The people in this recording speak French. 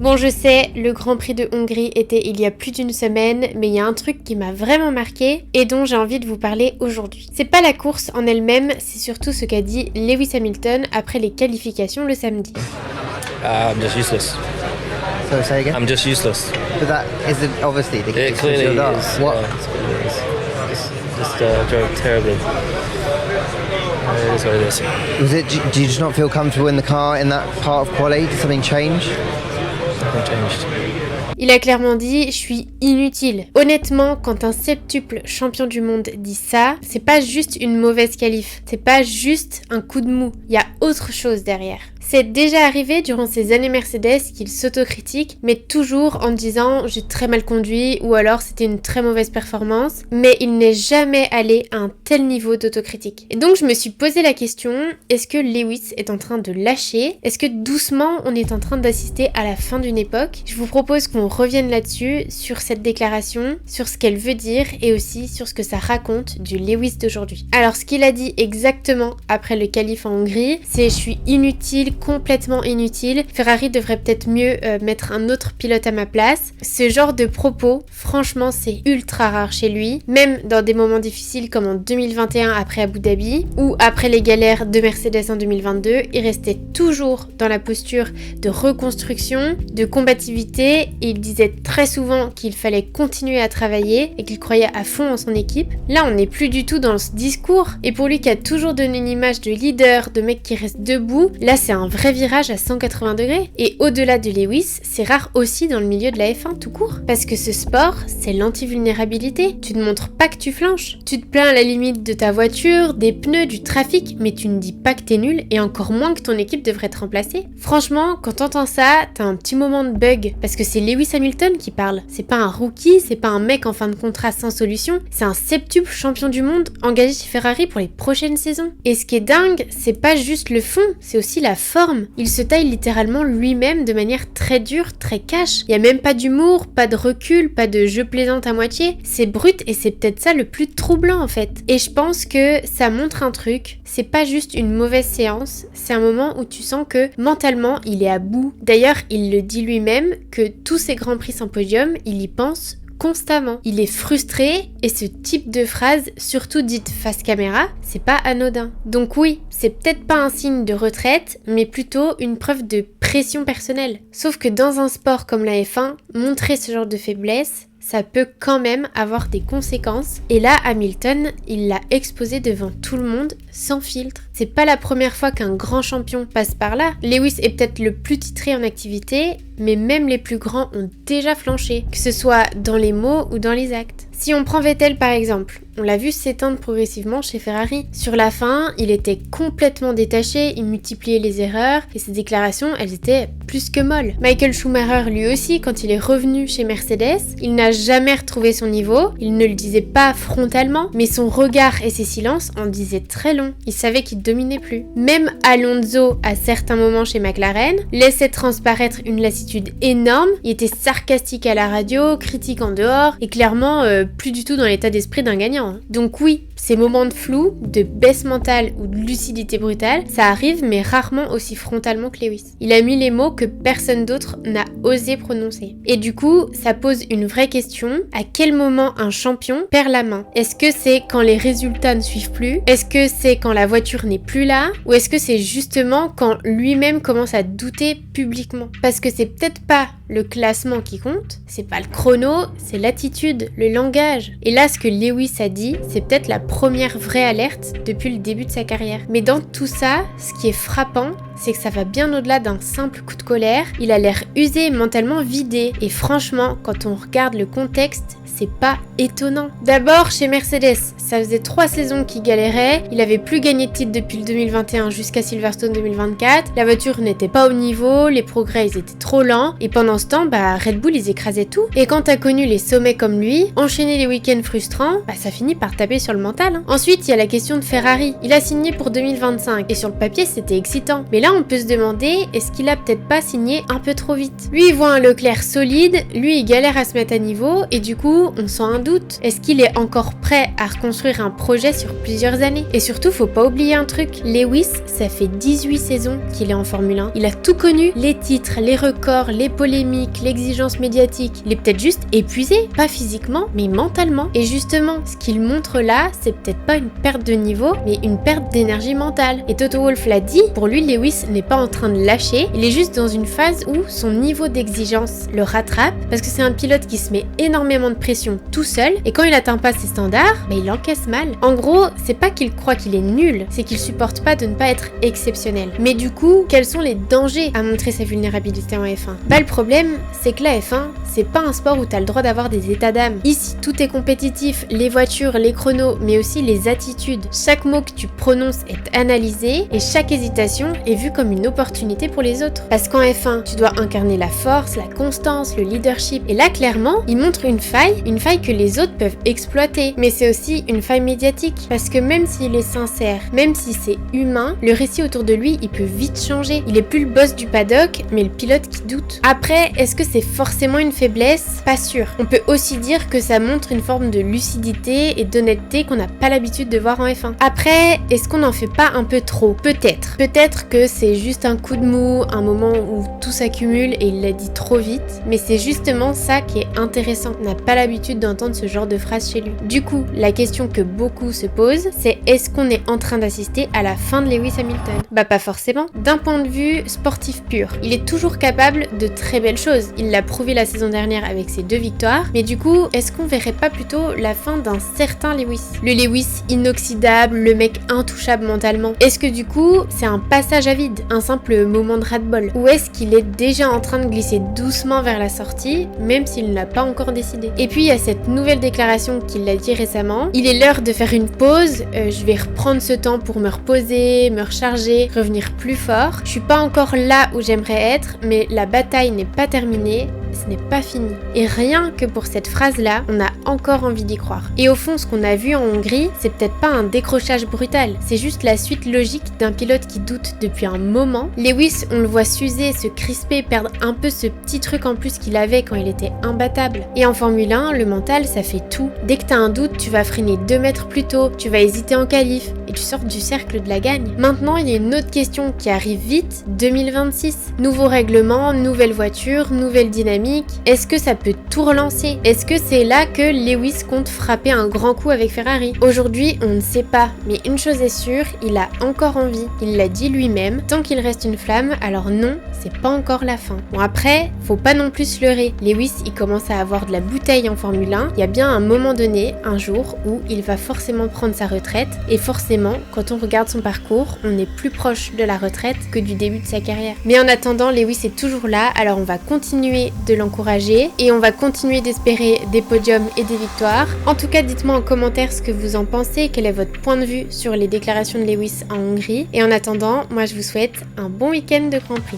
Bon, je sais, le Grand Prix de Hongrie était il y a plus d'une semaine, mais il y a un truc qui m'a vraiment marqué et dont j'ai envie de vous parler aujourd'hui. C'est pas la course en elle-même, c'est surtout ce qu'a dit Lewis Hamilton après les qualifications le samedi. I'm just useless. So say again? I'm just useless. But that isn't obviously the It case. clearly is. What? Yeah, it's what it is. Just drove terribly. It is what it is. Was it? Do you just not feel comfortable in the car in that part of quali? Did something change? Nothing changed. Il a clairement dit « Je suis inutile ». Honnêtement, quand un septuple champion du monde dit ça, c'est pas juste une mauvaise qualif, c'est pas juste un coup de mou, il y a autre chose derrière. C'est déjà arrivé durant ces années Mercedes qu'il s'autocritique, mais toujours en disant « j'ai très mal conduit » ou alors « c'était une très mauvaise performance », mais il n'est jamais allé à un tel niveau d'autocritique. Et donc je me suis posé la question, est-ce que Lewis est en train de lâcher ? Est-ce que doucement on est en train d'assister à la fin d'une époque ? Je vous propose qu'on revienne là-dessus, sur cette déclaration, sur ce qu'elle veut dire et aussi sur ce que ça raconte du Lewis d'aujourd'hui. Alors ce qu'il a dit exactement après le qualif en Hongrie, c'est « je suis inutile », complètement inutile. Ferrari devrait peut-être mieux mettre un autre pilote à ma place. Ce genre de propos, franchement, c'est ultra rare chez lui. Même dans des moments difficiles comme en 2021 après Abu Dhabi ou après les galères de Mercedes en 2022, il restait toujours dans la posture de reconstruction, de combativité et il disait très souvent qu'il fallait continuer à travailler et qu'il croyait à fond en son équipe. Là, on n'est plus du tout dans ce discours et pour lui qui a toujours donné une image de leader, de mec qui reste debout, là c'est un vrai virage à 180 degrés. Et au-delà de Lewis, c'est rare aussi dans le milieu de la F1 tout court. Parce que ce sport, c'est l'anti-vulnérabilité. Tu ne montres pas que tu flanches. Tu te plains à la limite de ta voiture, des pneus, du trafic, mais tu ne dis pas que t'es nul et encore moins que ton équipe devrait te remplacer. Franchement, quand t'entends ça, t'as un petit moment de bug. Parce que c'est Lewis Hamilton qui parle. C'est pas un rookie, c'est pas un mec en fin de contrat sans solution. C'est un septuple champion du monde engagé chez Ferrari pour les prochaines saisons. Et ce qui est dingue, c'est pas juste le fond, c'est aussi la forme. Il se taille littéralement lui-même de manière très dure, très cash. Il y a même pas d'humour, pas de recul, pas de jeu plaisante à moitié. C'est brut et c'est peut-être ça le plus troublant en fait. Et je pense que ça montre un truc, c'est pas juste une mauvaise séance, c'est un moment où tu sens que mentalement il est à bout. D'ailleurs, il le dit lui-même que tous ces grands prix sans podium, il y pense constamment. Il est frustré et ce type de phrase, surtout dite face caméra, c'est pas anodin. Donc oui, c'est peut-être pas un signe de retraite, mais plutôt une preuve de pression personnelle. Sauf que dans un sport comme la F1, montrer ce genre de faiblesse, ça peut quand même avoir des conséquences. Et là, Hamilton, il l'a exposé devant tout le monde, sans filtre. C'est pas la première fois qu'un grand champion passe par là. Lewis est peut-être le plus titré en activité, mais même les plus grands ont déjà flanché, que ce soit dans les mots ou dans les actes. Si on prend Vettel par exemple, on l'a vu s'éteindre progressivement chez Ferrari. Sur la fin, il était complètement détaché, il multipliait les erreurs et ses déclarations, elles étaient plus que molles. Michael Schumacher lui aussi, quand il est revenu chez Mercedes, il n'a jamais retrouvé son niveau, il ne le disait pas frontalement, mais son regard et ses silences en disaient très long. Il savait qu'il dominait plus. Même Alonso, à certains moments chez McLaren, laissait transparaître une lassitude énorme, il était sarcastique à la radio, critique en dehors et clairement plus du tout dans l'état d'esprit d'un gagnant. Donc oui, ces moments de flou, de baisse mentale ou de lucidité brutale, ça arrive mais rarement aussi frontalement que Lewis. Il a mis les mots que personne d'autre n'a osé prononcer. Et du coup, ça pose une vraie question, à quel moment un champion perd la main ? Est-ce que c'est quand les résultats ne suivent plus ? Est-ce que c'est quand la voiture n'est plus là ? Ou est-ce que c'est justement quand lui-même commence à douter publiquement ? Parce que c'est peut-être pas le classement qui compte, c'est pas le chrono, c'est l'attitude, le langage. Et là, ce que Lewis a dit, c'est peut-être la première vraie alerte depuis le début de sa carrière. Mais dans tout ça, ce qui est frappant, c'est que ça va bien au-delà d'un simple coup de colère. Il a l'air usé et mentalement vidé. Et franchement, quand on regarde le contexte, c'est pas étonnant. D'abord, chez Mercedes, ça faisait 3 saisons qu'il galérait, il avait plus gagné de titre depuis le 2021 jusqu'à Silverstone 2024, la voiture n'était pas au niveau, les progrès ils étaient trop lents, et pendant ce temps, Red Bull ils écrasaient tout. Et quand t'as connu les sommets comme lui, enchaîner les week-ends frustrants, ça finit par taper sur le mental. Ensuite, il y a la question de Ferrari. Il a signé pour 2025, et sur le papier c'était excitant. Mais là, là, on peut se demander, est-ce qu'il a peut-être pas signé un peu trop vite? Lui, il voit un Leclerc solide, lui, il galère à se mettre à niveau, et du coup, on sent un doute. Est-ce qu'il est encore prêt à reconstruire un projet sur plusieurs années? Et surtout, faut pas oublier un truc, Lewis, ça fait 18 saisons qu'il est en Formule 1. Il a tout connu, les titres, les records, les polémiques, l'exigence médiatique. Il est peut-être juste épuisé, pas physiquement, mais mentalement. Et justement, ce qu'il montre là, c'est peut-être pas une perte de niveau, mais une perte d'énergie mentale. Et Toto Wolff l'a dit, pour lui, Lewis n'est pas en train de lâcher, il est juste dans une phase où son niveau d'exigence le rattrape, parce que c'est un pilote qui se met énormément de pression tout seul, et quand il atteint pas ses standards, il encaisse mal. En gros, c'est pas qu'il croit qu'il est nul, c'est qu'il supporte pas de ne pas être exceptionnel. Mais du coup, quels sont les dangers à montrer sa vulnérabilité en F1? Le problème, c'est que la F1, c'est pas un sport où t'as le droit d'avoir des états d'âme. Ici, tout est compétitif, les voitures, les chronos, mais aussi les attitudes. Chaque mot que tu prononces est analysé, et chaque hésitation est vue comme une opportunité pour les autres. Parce qu'en F1, tu dois incarner la force, la constance, le leadership. Et là, clairement, il montre une faille que les autres peuvent exploiter. Mais c'est aussi une faille médiatique, parce que même s'il est sincère, même si c'est humain, le récit autour de lui, il peut vite changer. Il est plus le boss du paddock, mais le pilote qui doute. Après, est-ce que c'est forcément une faiblesse? Pas sûr. On peut aussi dire que ça montre une forme de lucidité et d'honnêteté qu'on n'a pas l'habitude de voir en F1. Après, est-ce qu'on n'en fait pas un peu trop? Peut-être. Peut-être que c'est juste un coup de mou, un moment où tout s'accumule et il l'a dit trop vite, mais c'est justement ça qui est intéressant. On n'a pas l'habitude d'entendre ce genre de phrase chez lui. Du coup, la question que beaucoup se posent, c'est est-ce qu'on est en train d'assister à la fin de Lewis Hamilton? Pas forcément. D'un point de vue sportif pur, il est toujours capable de très belles choses. Il l'a prouvé la saison dernière avec ses 2 victoires, mais du coup, est-ce qu'on verrait pas plutôt la fin d'un certain Lewis? Le Lewis inoxydable, le mec intouchable mentalement. Est-ce que du coup, c'est un passage à vide, un simple moment de ras-de-bol? Ou est-ce qu'il est déjà en train de glisser doucement vers la sortie, même s'il n'a pas encore décidé? Et puis, il y a cette nouvelle déclaration qu'il a dit récemment. Il est l'heure de faire une pause, je vais reprendre ce temps pour me reposer, me recharger, revenir plus fort. Je suis pas encore là où j'aimerais être, mais la bataille n'est pas terminée, ce n'est pas fini. Et rien que pour cette phrase-là, on a encore envie d'y croire. Et au fond, ce qu'on a vu en Hongrie, c'est peut-être pas un décrochage brutal, c'est juste la suite logique d'un pilote qui doute depuis un moment. Lewis, on le voit s'user, se crisper, perdre un peu ce petit truc en plus qu'il avait quand il était imbattable. Et en Formule 1, le mental, ça fait tout. Dès que t'as un doute, tu vas freiner 2 mètres plus tôt, tu vas hésiter en qualif, et tu sors du cercle de la gagne. Maintenant, il y a une autre question qui arrive vite, 2026. Nouveau règlement, nouvelle voiture, nouvelle dynamique. Est-ce que ça peut tout relancer? Est-ce que c'est là que Lewis compte frapper un grand coup avec Ferrari? Aujourd'hui, on ne sait pas, mais une chose est sûre, il a encore envie. Il l'a dit lui-même, tant qu'il reste une flamme, alors non, c'est pas encore la fin. Bon après, faut pas non plus se leurrer. Lewis, il commence à avoir de la bouteille en Formule 1. Il y a bien un moment donné, un jour, où il va forcément prendre sa retraite. Et forcément, quand on regarde son parcours, on est plus proche de la retraite que du début de sa carrière. Mais en attendant, Lewis est toujours là, alors on va continuer de l'encourager et on va continuer d'espérer des podiums et des victoires. En tout cas, dites-moi en commentaire ce que vous en pensez, quel est votre point de vue sur les déclarations de Lewis en Hongrie. Et en attendant, moi je vous souhaite un bon week-end de Grand Prix.